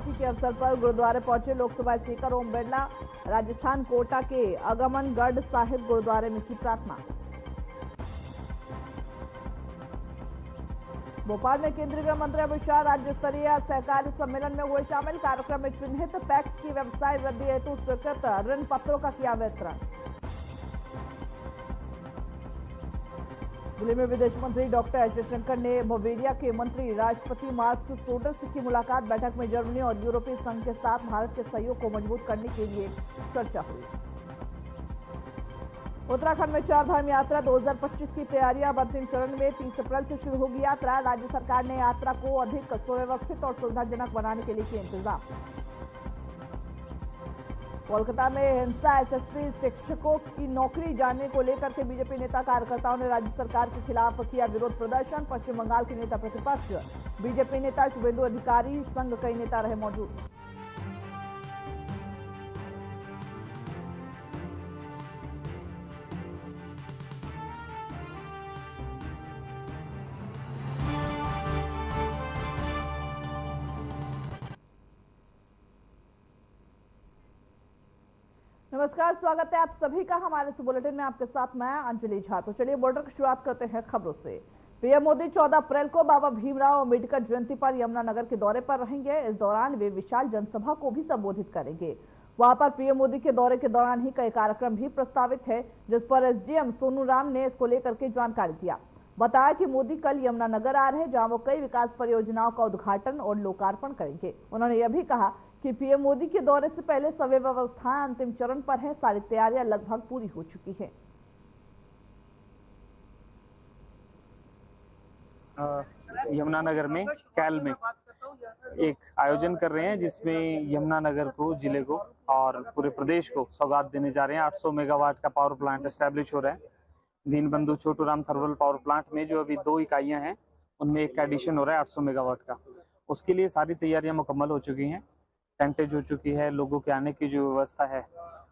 बैसाखी के अवसर पर गुरुद्वारे पहुंचे लोकसभा स्पीकर ओम बिरला। राजस्थान कोटा के अगमनगढ़ साहिब गुरुद्वारे में की प्रार्थना। भोपाल में केंद्रीय गृह मंत्री अमित शाह राज्य स्तरीय सहकारी सम्मेलन में हुए शामिल। कार्यक्रम में चिन्हित पैक्स की व्यवसाय वृद्धि हेतु स्वीकृत ऋण पत्रों का किया वितरण। दिल्ली में विदेश मंत्री डॉक्टर एस जयशंकर ने मोल्डोविया के मंत्री राष्ट्रपति मार्कस सोडर्स की मुलाकात। बैठक में जर्मनी और यूरोपीय संघ के साथ भारत के सहयोग को मजबूत करने के लिए चर्चा हुई। उत्तराखंड में चारधाम यात्रा 2025 की तैयारियां अंतिम चरण में। 30 अप्रैल से शुरू होगी यात्रा। राज्य सरकार ने यात्रा को अधिक सुव्यवस्थित और सुविधाजनक बनाने के लिए किए इंतजाम। कोलकाता में हिंसा, एसएसपी शिक्षकों की नौकरी जाने को लेकर के बीजेपी नेता कार्यकर्ताओं ने राज्य सरकार के खिलाफ किया विरोध प्रदर्शन। पश्चिम बंगाल के नेता प्रतिपक्ष बीजेपी नेता शुभेंदु अधिकारी संग कई नेता रहे मौजूद। नमस्कार, स्वागत है आप सभी का हमारे इस बुलेटिन में। आपके साथ मैं अंजलि झा। तो चलिए बुलेटिन की शुरुआत करते हैं खबरों से। पीएम मोदी 14 अप्रैल को बाबा भीमराव अम्बेडकर जयंती पर यमुनानगर के दौरे पर रहेंगे। इस दौरान वे विशाल जनसभा को भी संबोधित करेंगे। वहां पर पीएम मोदी के दौरे के दौरान ही कई कार्यक्रम भी प्रस्तावित है, जिस पर एसडीएम सोनू राम ने इसको लेकर के जानकारी दिया। बताया कि मोदी कल यमुनानगर आ रहे हैं, जहां वो कई विकास परियोजनाओं का उद्घाटन और लोकार्पण करेंगे। उन्होंने यह भी कहा कि पीएम मोदी के दौरे से पहले सभी व्यवस्थाएं अंतिम चरण पर है। सारी तैयारियां लगभग पूरी हो चुकी है। यमुनानगर में कैल में एक आयोजन कर रहे हैं, जिसमें यमुनानगर को, जिले को और पूरे प्रदेश को सौगात देने जा रहे हैं। 800 मेगावाट का पावर प्लांट एस्टैब्लिश हो रहा है। Deenbandhu Chhoturam thermal power plant में जो अभी 2 इकाइयां हैं, उनमें एक एडिशन हो रहा है 800 मेगावाट का। उसके लिए सारी तैयारियां मुकम्मल हो चुकी हैं। टेंटेज हो चुकी है, लोगों के आने की जो व्यवस्था है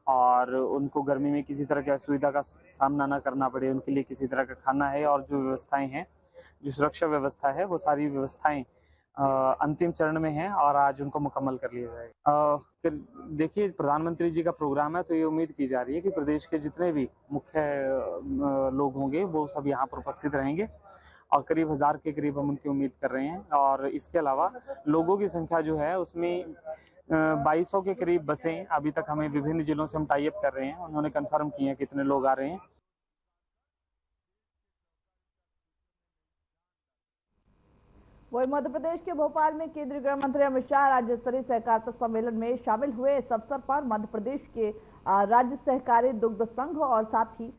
और उनको गर्मी में किसी तरह की असुविधा का सामना ना करना पड़े, उनके लिए किसी तरह का खाना है और जो व्यवस्थाएं हैं, जो सुरक्षा व्यवस्था है, वो सारी व्यवस्थाएं अंतिम चरण में हैं और आज उनको मुकम्मल कर लिया जाएगा। फिर देखिए, प्रधानमंत्री जी का प्रोग्राम है, तो ये उम्मीद की जा रही है कि प्रदेश के जितने भी मुख्य लोग होंगे वो सब यहाँ पर उपस्थित रहेंगे और करीब 1000 के करीब हम उनकी उम्मीद कर रहे हैं। और इसके अलावा लोगों की संख्या जो है उसमें 2200 के करीब बसें अभी तक हमें विभिन्न जिलों से हम टाई अप कर रहे हैं। उन्होंने कंफर्म किए हैं कितने लोग आ रहे हैं। वही मध्य प्रदेश के भोपाल में केंद्रीय गृह मंत्री अमित शाह राज्य स्तरीय सहकारिता सम्मेलन में शामिल हुए। इस अवसर पर मध्य प्रदेश के राज्य सहकारी दुग्ध संघ और साथ ही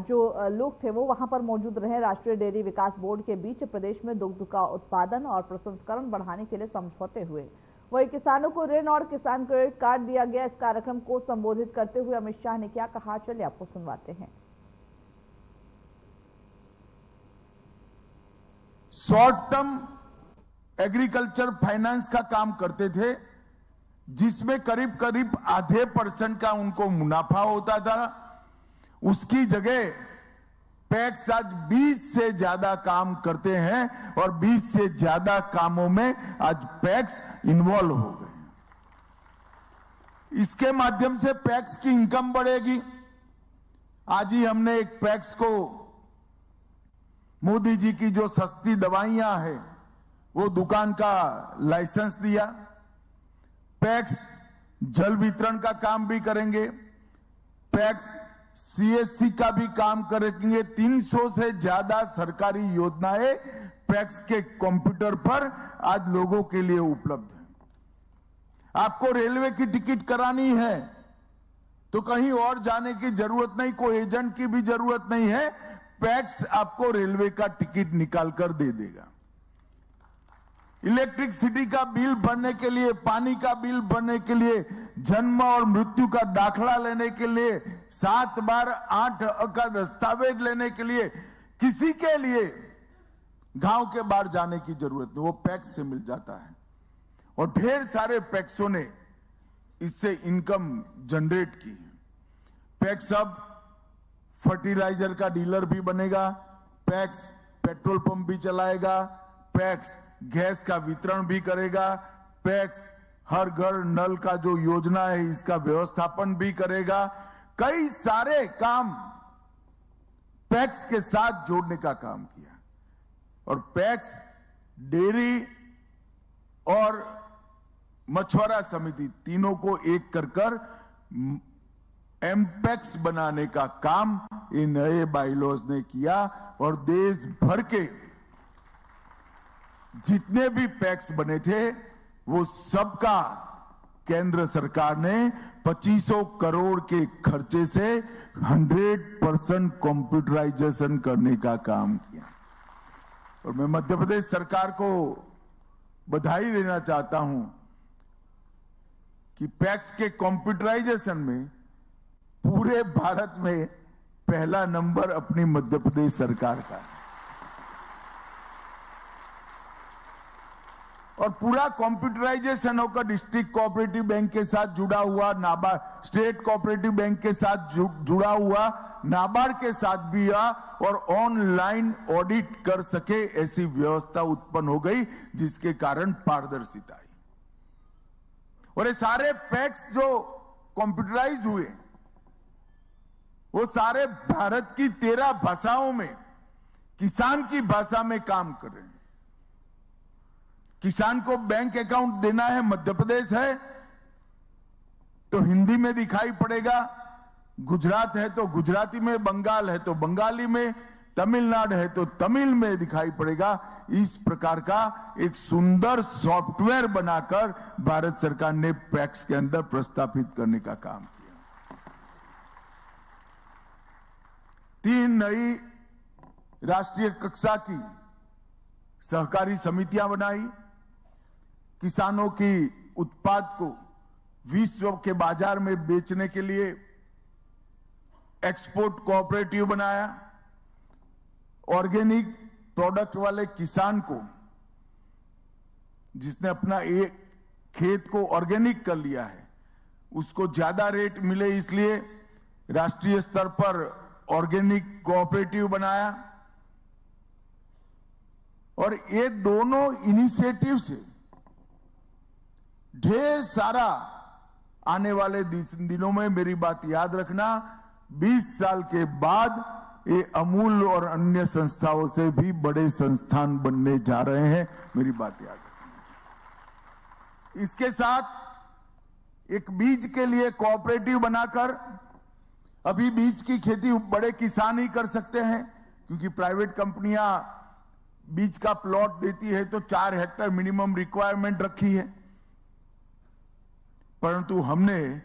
जो लोग थे वो वहां पर मौजूद रहे। राष्ट्रीय डेयरी विकास बोर्ड के बीच प्रदेश में दुग्ध का उत्पादन और प्रसंस्करण बढ़ाने के लिए समझौते हुए। वही किसानों को ऋण और किसान क्रेडिट कार्ड दिया गया। इस कार्यक्रम को संबोधित करते हुए अमित शाह ने क्या कहा, चलिए आपको सुनवाते हैं। शॉर्ट टर्म एग्रीकल्चर फाइनेंस का काम करते थे, जिसमें करीब करीब आधे % का उनको मुनाफा होता था। उसकी जगह पैक्स आज 20 से ज्यादा काम करते हैं और 20 से ज्यादा कामों में आज पैक्स इन्वॉल्व हो गए। इसके माध्यम से पैक्स की इनकम बढ़ेगी। आज ही हमने एक पैक्स को मोदी जी की जो सस्ती दवाइयां हैं वो दुकान का लाइसेंस दिया। पैक्स जल वितरण का काम भी करेंगे, पैक्स सीएससी का भी काम करेंगे। 300 से ज्यादा सरकारी योजनाएं पैक्स के कंप्यूटर पर आज लोगों के लिए उपलब्ध है। आपको रेलवे की टिकट करानी है तो कहीं और जाने की जरूरत नहीं, कोई एजेंट की भी जरूरत नहीं है। पैक्स आपको रेलवे का टिकट निकाल कर दे देगा। इलेक्ट्रिसिटी का बिल भरने के लिए, पानी का बिल भरने के लिए, जन्म और मृत्यु का दाखला लेने के लिए, 7 बार 8 का दस्तावेज लेने के लिए, किसी के लिए गांव के बाहर जाने की जरूरत नहीं, वो पैक्स से मिल जाता है। और ढेर सारे पैक्सों ने इससे इनकम जनरेट की है। पैक्स अब फर्टिलाइजर का डीलर भी बनेगा, पैक्स पेट्रोल पंप भी चलाएगा, पैक्स गैस का वितरण भी करेगा, पैक्स हर घर नल का जो योजना है इसका व्यवस्थापन भी करेगा। कई सारे काम पैक्स के साथ जोड़ने का काम किया और पैक्स, डेयरी और मछुआरा समिति तीनों को एक कर एमपैक्स बनाने का काम इन नए बाइलॉज ने किया और देश भर के जितने भी पैक्स बने थे वो सबका केंद्र सरकार ने 2500 करोड़ के खर्चे से 100% कंप्यूटराइजेशन करने का काम किया। और मैं मध्य प्रदेश सरकार को बधाई देना चाहता हूं कि पैक्स के कंप्यूटराइजेशन में पूरे भारत में पहला नंबर अपनी मध्य प्रदेश सरकार का है। और पूरा कंप्यूटराइजेशन होकर डिस्ट्रिक्ट कोऑपरेटिव बैंक के साथ जुड़ा हुआ, नाबार्ड स्टेट कोऑपरेटिव बैंक के साथ जुड़ा हुआ, नाबार्ड के साथ भी हुआ और ऑनलाइन ऑडिट कर सके ऐसी व्यवस्था उत्पन्न हो गई जिसके कारण पारदर्शिता आई। और ये सारे पैक्स जो कंप्यूटराइज हुए वो सारे भारत की 13 भाषाओं में किसान की भाषा में काम कर रहे हैं। किसान को बैंक अकाउंट देना है, मध्य प्रदेश है तो हिंदी में दिखाई पड़ेगा, गुजरात है तो गुजराती में, बंगाल है तो बंगाली में, तमिलनाडु है तो तमिल में दिखाई पड़ेगा। इस प्रकार का एक सुंदर सॉफ्टवेयर बनाकर भारत सरकार ने पैक्स के अंदर प्रस्तावित करने का काम किया। 3 नई राष्ट्रीय कक्षा की सहकारी समितियां बनाई, किसानों की उत्पाद को विश्व के बाजार में बेचने के लिए एक्सपोर्ट कोऑपरेटिव बनाया, ऑर्गेनिक प्रोडक्ट वाले किसान को जिसने अपना एक खेत को ऑर्गेनिक कर लिया है उसको ज्यादा रेट मिले इसलिए राष्ट्रीय स्तर पर ऑर्गेनिक कोऑपरेटिव बनाया। और ये दोनों इनिशिएटिव से ढेर सारा आने वाले दिनों में, मेरी बात याद रखना, 20 साल के बाद ये अमूल और अन्य संस्थाओं से भी बड़े संस्थान बनने जा रहे हैं, मेरी बात याद रखना। इसके साथ एक बीज के लिए कोऑपरेटिव बनाकर, अभी बीज की खेती बड़े किसान ही कर सकते हैं क्योंकि प्राइवेट कंपनियां बीज का प्लॉट देती है तो 4 हेक्टेयर मिनिमम रिक्वायरमेंट रखी है, परंतु हमने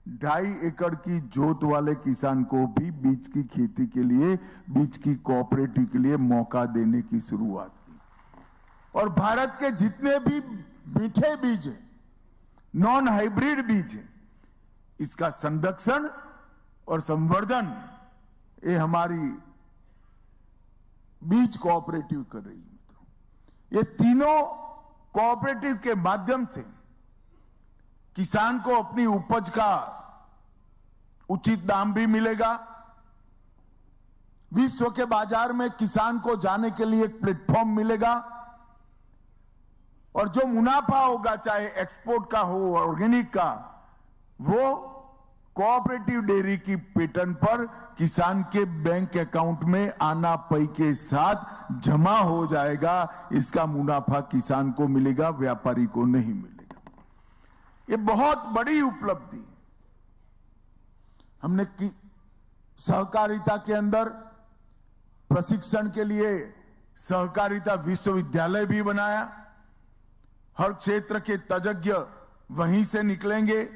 2.5 एकड़ की जोत वाले किसान को भी बीज की खेती के लिए, बीज की कोऑपरेटिव के लिए मौका देने की शुरुआत की। और भारत के जितने भी मीठे बीज हैं, नॉन हाइब्रिड बीज हैं, इसका संरक्षण और संवर्धन ये हमारी बीज कोऑपरेटिव कर रही है। मित्रों, ये तीनों कोऑपरेटिव के माध्यम से किसान को अपनी उपज का उचित दाम भी मिलेगा, विश्व के बाजार में किसान को जाने के लिए एक प्लेटफॉर्म मिलेगा और जो मुनाफा होगा, चाहे एक्सपोर्ट का हो, ऑर्गेनिक का, वो कोऑपरेटिव डेयरी की पैटर्न पर किसान के बैंक अकाउंट में आना पई के साथ जमा हो जाएगा। इसका मुनाफा किसान को मिलेगा, व्यापारी को नहीं मिलेगा। ये बहुत बड़ी उपलब्धि हमने की। सहकारिता के अंदर प्रशिक्षण के लिए सहकारिता विश्वविद्यालय भी बनाया। हर क्षेत्र के तज्ञ वहीं से निकलेंगे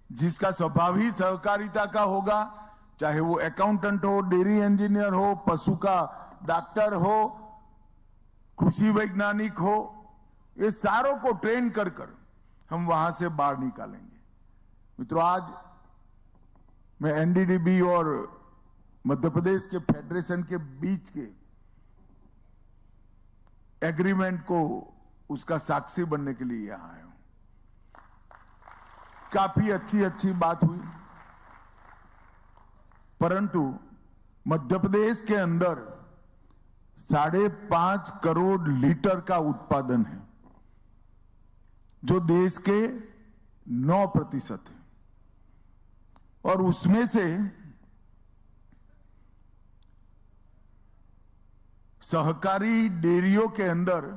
जिसका स्वभाव ही सहकारिता का होगा, चाहे वो अकाउंटेंट हो, डेयरी इंजीनियर हो, पशु का डॉक्टर हो, कृषि वैज्ञानिक हो, ये सारों को ट्रेन कर हम वहां से बाहर निकालेंगे। मित्रों, आज मैं एनडीडीबी और मध्य प्रदेश के फेडरेशन के बीच के एग्रीमेंट को, उसका साक्षी बनने के लिए यहां आया हूं। काफी अच्छी बात हुई, परंतु मध्य प्रदेश के अंदर 5.5 करोड़ लीटर का उत्पादन है, जो देश के 9% है और उसमें से सहकारी डेयरियों के अंदर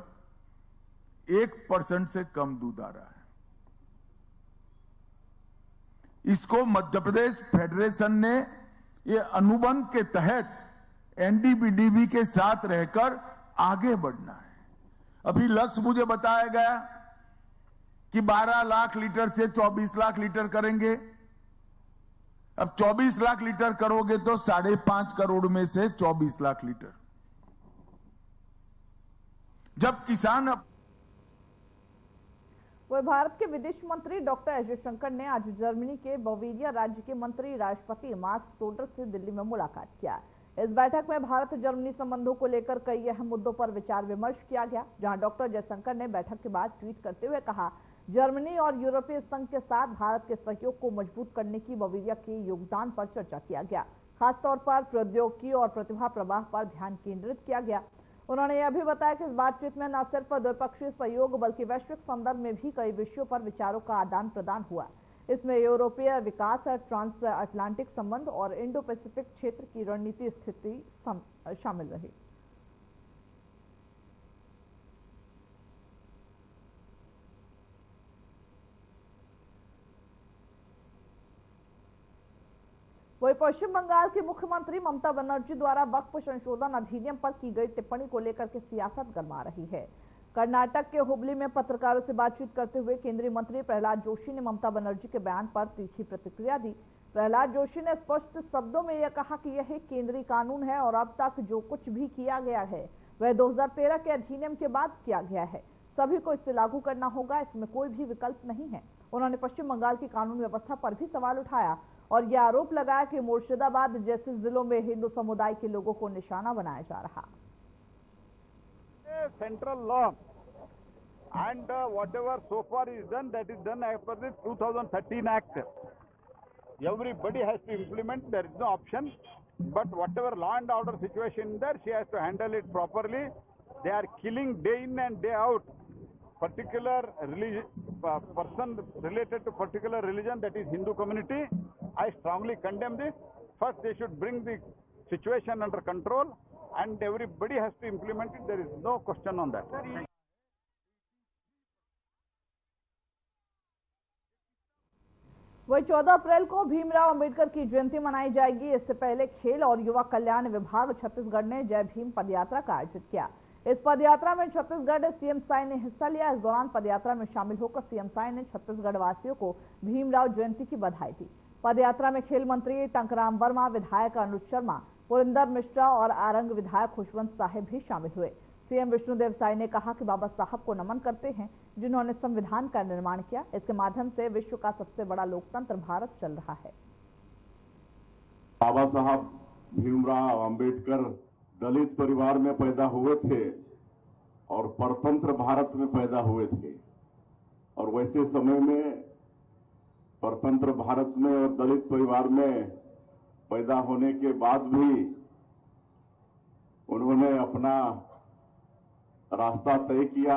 1% से कम दूध आ रहा है। इसको मध्य प्रदेश फेडरेशन ने ये अनुबंध के तहत एनडीबीडीबी के साथ रहकर आगे बढ़ना है। अभी लक्ष्य मुझे बताया गया कि 12 लाख लीटर से 24 लाख लीटर करेंगे। अब 24 लाख लीटर करोगे तो 5.5 करोड़ में से 24 लाख लीटर। जब किसान वह भारत के विदेश मंत्री डॉक्टर एस जयशंकर ने आज जर्मनी के बवेरिया राज्य के मंत्री राष्ट्रपति मार्क सोडर से दिल्ली में मुलाकात किया। इस बैठक में भारत जर्मनी संबंधों को लेकर कई अहम मुद्दों पर विचार विमर्श किया गया, जहां डॉक्टर जयशंकर ने बैठक के बाद ट्वीट करते हुए कहा, जर्मनी और यूरोपीय संघ के साथ भारत के सहयोग को मजबूत करने की बवेरिया के योगदान पर चर्चा किया गया। खासतौर पर प्रौद्योगिकी और प्रतिभा प्रवाह पर ध्यान केंद्रित किया गया। उन्होंने यह भी बताया कि इस बातचीत में न सिर्फ द्विपक्षीय सहयोग बल्कि वैश्विक संदर्भ में भी कई विषयों पर विचारों का आदान प्रदान हुआ। इसमें यूरोपीय विकास, ट्रांस अटलांटिक संबंध और इंडो पैसिफिक क्षेत्र की रणनीति स्थिति शामिल रही। वहीं पश्चिम बंगाल की मुख्यमंत्री ममता बनर्जी द्वारा वक्फ संशोधन अधिनियम पर की गई टिप्पणी को लेकर के सियासत गर्मा रही है। कर्नाटक के हुबली में पत्रकारों से बातचीत करते हुए केंद्रीय मंत्री प्रहलाद जोशी ने ममता बनर्जी के बयान पर तीखी प्रतिक्रिया दी। प्रहलाद जोशी ने स्पष्ट शब्दों में यह कहा कि यह केंद्रीय कानून है और अब तक जो कुछ भी किया गया है वह 2013 के अधिनियम के बाद किया गया है। सभी को इसे लागू करना होगा, इसमें कोई भी विकल्प नहीं है। उन्होंने पश्चिम बंगाल की कानून व्यवस्था पर भी सवाल उठाया और यह आरोप लगाया कि मुर्शिदाबाद जैसे जिलों में हिंदू समुदाय के लोगों को निशाना बनाया जा रहा। Central law and whatever so far is done, that is done as per the 2013 Act. Everybody has to implement, there is no option. But whatever law and order situation there, she has to handle it properly. They are killing day in and day out particular religion, person related to particular religion, that is Hindu community. I strongly condemn this. First they should bring the situation under control and everybody has to implement it. There is no question on that. वही 14 अप्रैल को भीमराव अंबेडकर की जयंती मनाई जाएगी। इससे पहले खेल और युवा कल्याण विभाग छत्तीसगढ़ ने जय भीम पदयात्रा का आयोजित किया। इस पदयात्रा में छत्तीसगढ़ सीएम साई ने हिस्सा लिया। इस दौरान पदयात्रा में शामिल होकर सीएम साई ने छत्तीसगढ़ वासियों को भीमराव जयंती की बधाई दी। पदयात्रा में खेल मंत्री टंकराम वर्मा, विधायक अनुज शर्मा, पुरिंदर मिश्रा और आरंग विधायक खुशवंत साहिब भी शामिल हुए। सीएम विष्णुदेव साई ने कहा कि बाबा साहब को नमन करते हैं जिन्होंने संविधान का निर्माण किया। इसके माध्यम से विश्व का सबसे बड़ा लोकतंत्र भारत चल रहा है। बाबा साहब भीमराव अंबेडकर दलित परिवार में पैदा हुए थे और परतंत्र भारत में पैदा हुए थे और वैसे समय में परतंत्र भारत में और दलित परिवार में पैदा होने के बाद भी उन्होंने अपना रास्ता तय किया,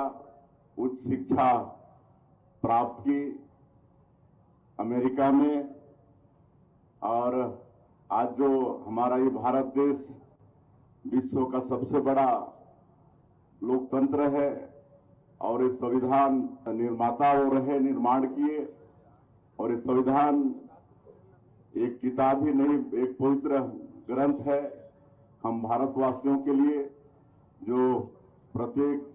उच्च शिक्षा प्राप्त की अमेरिका में और आज जो हमारा ये भारत देश विश्व का सबसे बड़ा लोकतंत्र है और इस संविधान निर्माता वो रहे, निर्माण किए और इस संविधान एक किताब ही नहीं, एक पवित्र ग्रंथ है हम भारतवासियों के लिए, जो प्रत्येक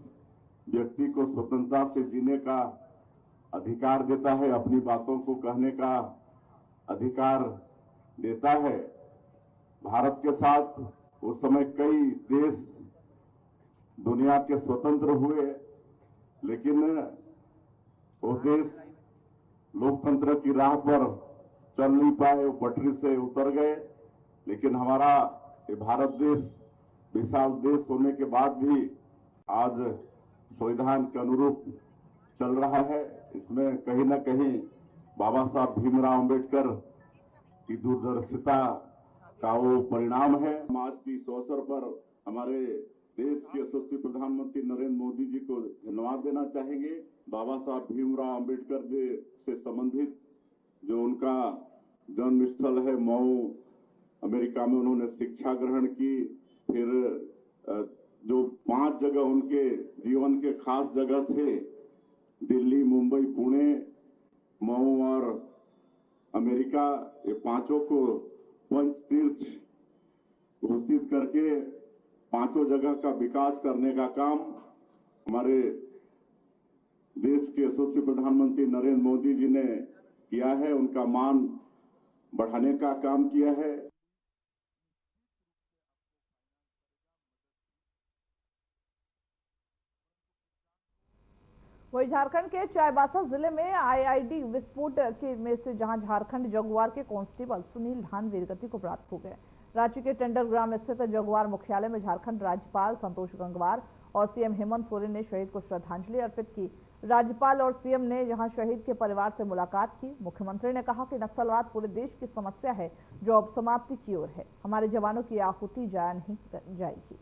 व्यक्ति को स्वतंत्रता से जीने का अधिकार देता है, अपनी बातों को कहने का अधिकार देता है। भारत के साथ उस समय कई देश दुनिया के स्वतंत्र हुए, लेकिन वो देश लोकतंत्र की राह पर चल नहीं पाए, वो पटरी से उतर गए। लेकिन हमारा ये भारत देश विशाल देश होने के बाद भी आज संविधान के अनुरूप चल रहा है। इसमें कहीं न कहीं बाबा साहब भीमराव अंबेडकर की दूरदर्शिता का वो परिणाम है। आज की इस अवसर पर हमारे देश के यशस्वी प्रधानमंत्री नरेंद्र मोदी जी को धन्यवाद देना चाहेंगे। बाबा साहब भीमराव अंबेडकर जी से संबंधित जो उनका जन्म स्थल है मऊ, अमेरिका में उन्होंने शिक्षा ग्रहण की। फिर जो 5 जगह उनके जीवन के खास जगह थे, दिल्ली, मुंबई, पुणे, मऊ और अमेरिका, ये 5 को पंच तीर्थ घोषित करके 5 जगह का विकास करने का काम हमारे देश के यशस्वी प्रधानमंत्री नरेंद्र मोदी जी ने किया है। उनका मान बढ़ाने का काम किया है। वही झारखंड के चाईबासा जिले में आईईडी विस्फोट के में से जहां झारखंड जगुआर के कांस्टेबल सुनील धान वीरगति को प्राप्त हो गए। रांची के टेंडरग्राम स्थित जगुआर मुख्यालय में झारखंड राज्यपाल संतोष गंगवार और सीएम हेमंत सोरेन ने शहीद को श्रद्धांजलि अर्पित की। राज्यपाल और सीएम ने यहां शहीद के परिवार से मुलाकात की। मुख्यमंत्री ने कहा कि नक्सलवाद पूरे देश की समस्या है जो अब समाप्ति की ओर है। हमारे जवानों की आहुति जाया नहीं जाएगी।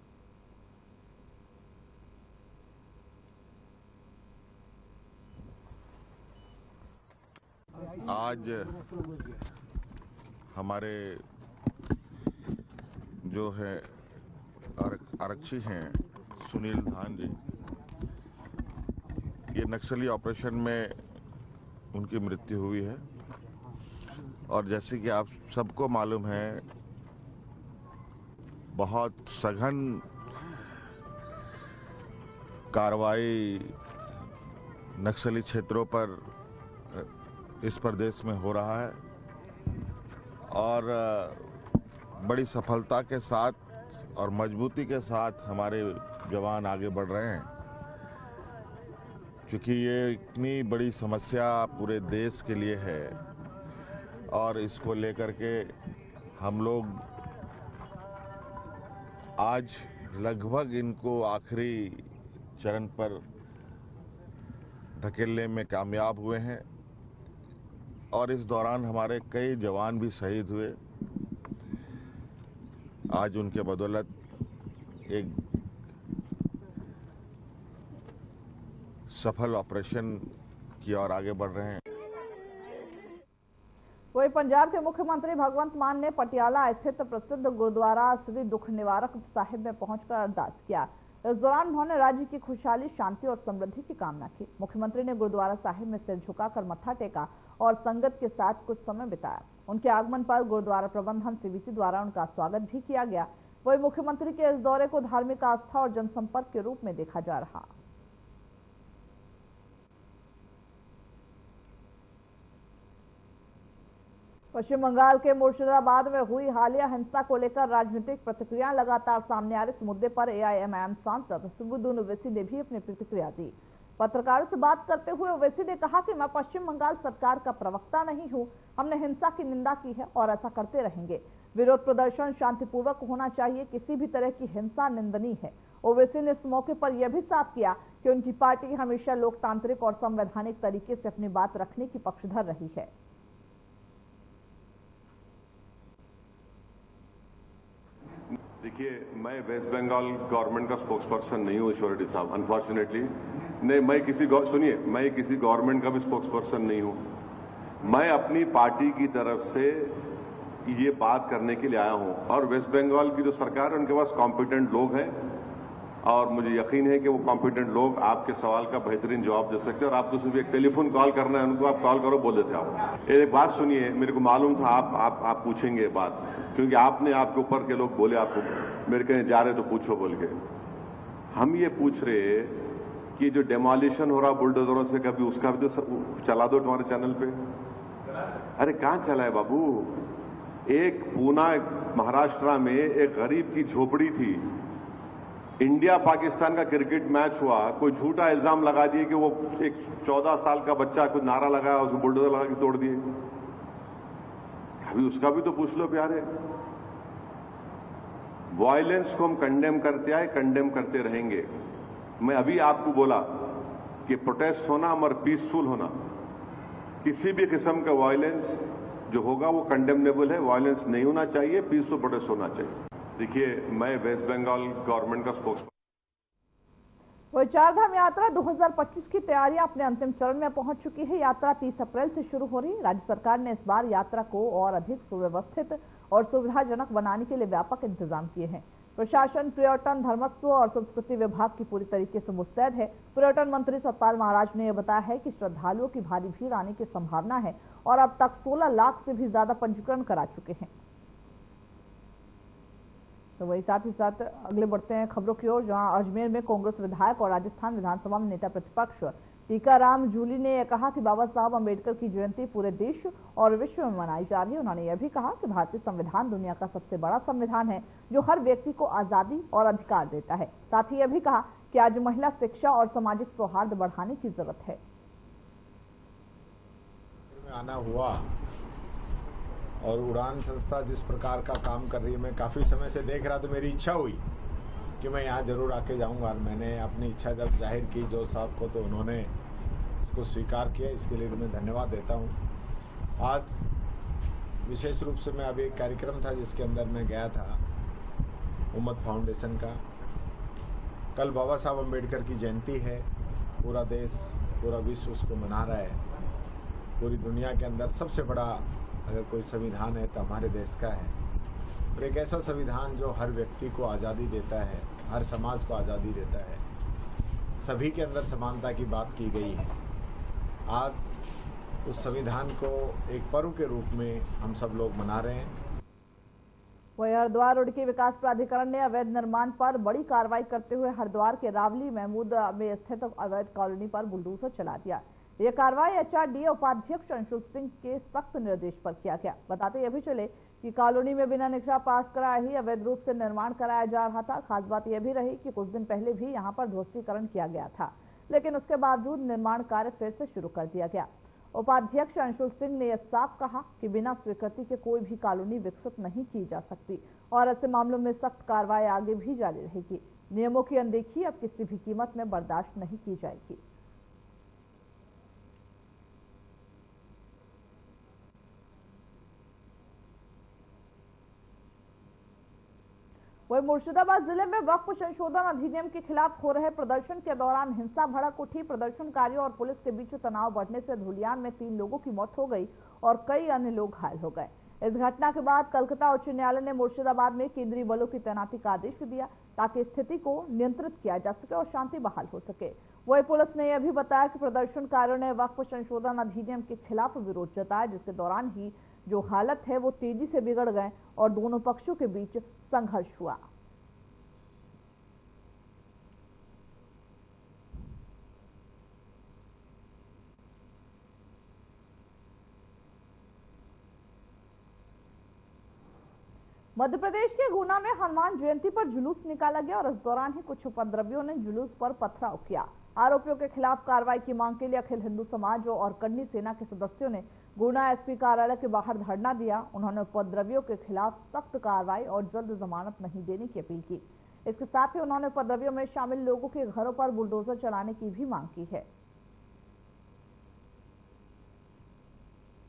आज हमारे जो है आरक्षी हैं सुनील धान जी, ये नक्सली ऑपरेशन में उनकी मृत्यु हुई है। और जैसे कि आप सबको मालूम है, बहुत सघन कार्रवाई नक्सली क्षेत्रों पर इस प्रदेश में हो रहा है और बड़ी सफलता के साथ और मजबूती के साथ हमारे जवान आगे बढ़ रहे हैं, क्योंकि ये इतनी बड़ी समस्या पूरे देश के लिए है और इसको लेकर के हम लोग आज लगभग इनको आखिरी चरण पर धकेलने में कामयाब हुए हैं और इस दौरान हमारे कई जवान भी शहीद हुए। आज उनके बदौलत एक सफल ऑपरेशन की ओर आगे बढ़ रहे हैं। वही पंजाब के मुख्यमंत्री भगवंत मान ने पटियाला स्थित प्रसिद्ध गुरुद्वारा श्री दुख निवारक साहिब में पहुंचकर अरदास किया। इस दौरान उन्होंने राज्य की खुशहाली, शांति और समृद्धि की कामना की। मुख्यमंत्री ने गुरुद्वारा साहिब में सिर झुकाकर मत्था टेका और संगत के साथ कुछ समय बिताया। उनके आगमन पर गुरुद्वारा प्रबंधन सीबीसी द्वारा उनका स्वागत भी किया गया। वही मुख्यमंत्री के इस दौरे को धार्मिक आस्था और जनसंपर्क के रूप में देखा जा रहा। पश्चिम बंगाल के मुर्शिदाबाद में हुई हालिया हिंसा को लेकर राजनीतिक प्रतिक्रिया लगातार सामने आ रही। इस मुद्दे पर एआईएमआईएम सांसद सुबुद्धन ओवैसी ने भी अपनी प्रतिक्रिया दी। पत्रकारों से बात करते हुए ओवैसी ने कहा कि मैं पश्चिम बंगाल सरकार का प्रवक्ता नहीं हूं। हमने हिंसा की निंदा की है और ऐसा करते रहेंगे। विरोध प्रदर्शन शांतिपूर्वक होना चाहिए, किसी भी तरह की हिंसा निंदनीय है। ओवैसी ने इस मौके पर यह भी साफ किया कि उनकी पार्टी हमेशा लोकतांत्रिक और संवैधानिक तरीके से अपनी बात रखने की पक्षधर रही है। देखिए, मैं वेस्ट बंगाल गवर्नमेंट का स्पोक्स पर्सन नहीं हूँ ईश्वर रेड्डी साहब, अनफॉर्चुनेटली। नहीं, मैं किसी गवर्नमेंट का भी स्पोक्स पर्सन नहीं हूँ। मैं अपनी पार्टी की तरफ से ये बात करने के लिए आया हूँ और वेस्ट बंगाल की जो सरकार है उनके पास कॉम्पिटेंट लोग हैं और मुझे यकीन है कि वो कॉम्पिटेंट लोग आपके सवाल का बेहतरीन जवाब दे सकते हैं। और आपको सिर्फ एक टेलीफोन कॉल करना है उनको, आप कॉल करो, बोल देते आप। एक बात सुनिए, मेरे को मालूम था आप पूछेंगे बात, क्योंकि आपने आपके ऊपर के लोग बोले आपको मेरे कहीं जा रहे तो पूछो बोल के। हम ये पूछ रहे कि जो डेमोलिशन हो रहा बुलडोजरों से, कभी उसका भी तो चला दो तुम्हारे चैनल पे। अरे कहाँ चला है बाबू? एक पूना महाराष्ट्र में एक गरीब की झोपड़ी थी, इंडिया पाकिस्तान का क्रिकेट मैच हुआ, कोई झूठा इल्जाम लगा दिए कि वो एक 14 साल का बच्चा कुछ नारा लगाया, उसको बुलडोजर लगा के तोड़ दिए। अभी उसका भी तो पूछ लो प्यारे। वायलेंस को हम कंडेम करते आए, कंडेम करते रहेंगे। मैं अभी आपको बोला कि प्रोटेस्ट होना मगर पीसफुल होना, किसी भी किस्म का वायलेंस जो होगा वो कंडेमनेबल है। वायलेंस नहीं होना चाहिए, पीसफुल प्रोटेस्ट होना चाहिए। देखिए, मैं वेस्ट बंगाल गवर्नमेंट का स्पोक्स वही चारधाम यात्रा 2025 की तैयारियां अपने अंतिम चरण में पहुंच चुकी है। यात्रा 30 अप्रैल से शुरू हो रही है। राज्य सरकार ने इस बार यात्रा को और अधिक सुव्यवस्थित और सुविधाजनक बनाने के लिए व्यापक इंतजाम किए हैं। प्रशासन, पर्यटन, धर्मस्व और संस्कृति विभाग की पूरी तरीके से मुस्तैद है। पर्यटन मंत्री सतपाल महाराज ने यह बताया है कि श्रद्धालुओं की भारी भीड़ आने की संभावना है और अब तक 16 लाख से भी ज्यादा पंजीकरण करा चुके हैं। तो वही साथ ही साथ अगले बढ़ते हैं खबरों की ओर, जहां अजमेर में कांग्रेस विधायक और राजस्थान विधानसभा में नेता प्रतिपक्ष टीकाराम जूली ने यह कहा कि बाबा साहब अम्बेडकर की जयंती पूरे देश और विश्व में मनाई जा रही है। उन्होंने यह भी कहा कि भारतीय संविधान दुनिया का सबसे बड़ा संविधान है जो हर व्यक्ति को आजादी और अधिकार देता है। साथ ही यह भी कहा कि आज महिला शिक्षा और सामाजिक सौहार्द बढ़ाने की जरूरत है। आना हुआ और उड़ान संस्था जिस प्रकार का काम कर रही है, मैं काफ़ी समय से देख रहा, तो मेरी इच्छा हुई कि मैं यहाँ ज़रूर आके जाऊँगा। और मैंने अपनी इच्छा जब जाहिर की जो साहब को, तो उन्होंने इसको स्वीकार किया। इसके लिए तो मैं धन्यवाद देता हूँ। आज विशेष रूप से मैं अभी एक कार्यक्रम था जिसके अंदर मैं गया था, उम्मत फाउंडेशन का। कल बाबा साहब अम्बेडकर की जयंती है। पूरा देश, पूरा विश्व उसको मना रहा है। पूरी दुनिया के अंदर सबसे बड़ा अगर कोई संविधान है तो हमारे देश का है। और एक ऐसा संविधान जो हर व्यक्ति को आज़ादी देता है, हर समाज को आज़ादी देता है, सभी के अंदर समानता की बात की गई है। आज उस संविधान को एक पर्व के रूप में हम सब लोग मना रहे हैं। वही हरिद्वार रोड के विकास प्राधिकरण ने अवैध निर्माण पर बड़ी कार्रवाई करते हुए हरिद्वार के रावली महमूद में स्थित अवैध कॉलोनी पर बुलडोजर चला दिया। यह कार्रवाई एचआरडीए उपाध्यक्ष अंशुल सिंह के सख्त निर्देश पर किया गया। बताते यह भी चले कि कॉलोनी में बिना नक्शा पास कराए ही अवैध रूप से निर्माण कराया जा रहा था। खास बात यह भी रही कि कुछ दिन पहले भी यहां पर ध्वस्तीकरण किया गया था, लेकिन उसके बावजूद निर्माण कार्य फिर से शुरू कर दिया गया। उपाध्यक्ष अंशुल सिंह ने यह साफ कहा कि बिना स्वीकृति के कोई भी कॉलोनी विकसित नहीं की जा सकती और ऐसे मामलों में सख्त कार्रवाई आगे भी जारी रहेगी। नियमों की अनदेखी अब किसी भी कीमत में बर्दाश्त नहीं की जाएगी। वही मुर्शिदाबाद जिले में वक्फ संशोधन अधिनियम के खिलाफ हो रहे प्रदर्शन के दौरान हिंसा भड़क उठी। प्रदर्शनकारियों और पुलिस के बीच तनाव बढ़ने से धुलियान में 3 लोगों की मौत हो गई और कई अन्य लोग घायल हो गए। इस घटना के बाद कलकत्ता उच्च न्यायालय ने मुर्शिदाबाद में केंद्रीय बलों की तैनाती का आदेश दिया ताकि स्थिति को नियंत्रित किया जा सके और शांति बहाल हो सके। वही पुलिस ने यह भी बताया कि प्रदर्शनकारियों ने वक्फ संशोधन अधिनियम के खिलाफ विरोध जताया, जिसके दौरान ही जो हालत है वो तेजी से बिगड़ गए और दोनों पक्षों के बीच संघर्ष हुआ। मध्य प्रदेश के गुना में हनुमान जयंती पर जुलूस निकाला गया और इस दौरान ही कुछ उपद्रवियों ने जुलूस पर पथराव किया। आरोपियों के खिलाफ कार्रवाई की मांग के लिए अखिल हिंदू समाज और कन्नी सेना के सदस्यों ने गुना एसपी कार्यालय के बाहर धरना दिया। उन्होंने उपद्रवियों के खिलाफ सख्त कार्रवाई और जल्द जमानत नहीं देने की अपील की। इसके साथ ही उन्होंने उपद्रवियों में शामिल लोगों के घरों पर बुलडोजर चलाने की भी मांग की है।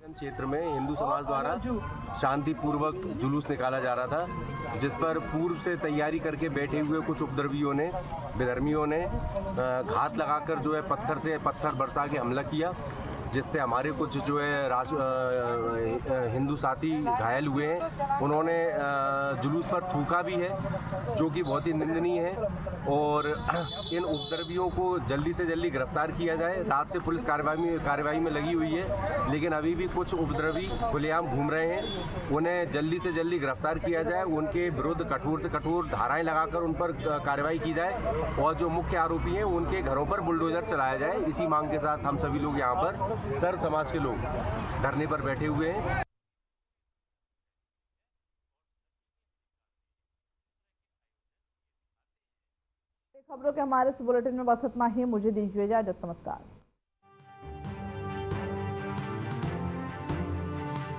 क्षेत्र में हिंदू समाज द्वारा शांतिपूर्वक जुलूस निकाला जा रहा था, जिस पर पूर्व से तैयारी करके बैठे हुए कुछ उपद्रवियों ने, बेधर्मियों ने घात लगाकर जो है पत्थर बरसा के हमला किया, जिससे हमारे कुछ जो है हिंदू साथी घायल हुए हैं। उन्होंने जुलूस पर थूका भी है, जो कि बहुत ही निंदनीय है और इन उपद्रवियों को जल्दी से जल्दी गिरफ्तार किया जाए। रात से पुलिस कार्रवाई में लगी हुई है, लेकिन अभी भी कुछ उपद्रवी खुलेआम घूम रहे हैं। उन्हें जल्दी से जल्दी गिरफ्तार किया जाए, उनके विरुद्ध कठोर से कठोर धाराएं लगाकर उन पर कार्रवाई की जाए और जो मुख्य आरोपी हैं उनके घरों पर बुलडोजर चलाया जाए। इसी मांग के साथ हम सभी लोग यहाँ पर सर्व समाज के लोग धरने पर बैठे हुए हैं। खबरों के हमारे इस बुलेटिन में बस इतना ही। मुझे दीजिए इजाजत। नमस्कार।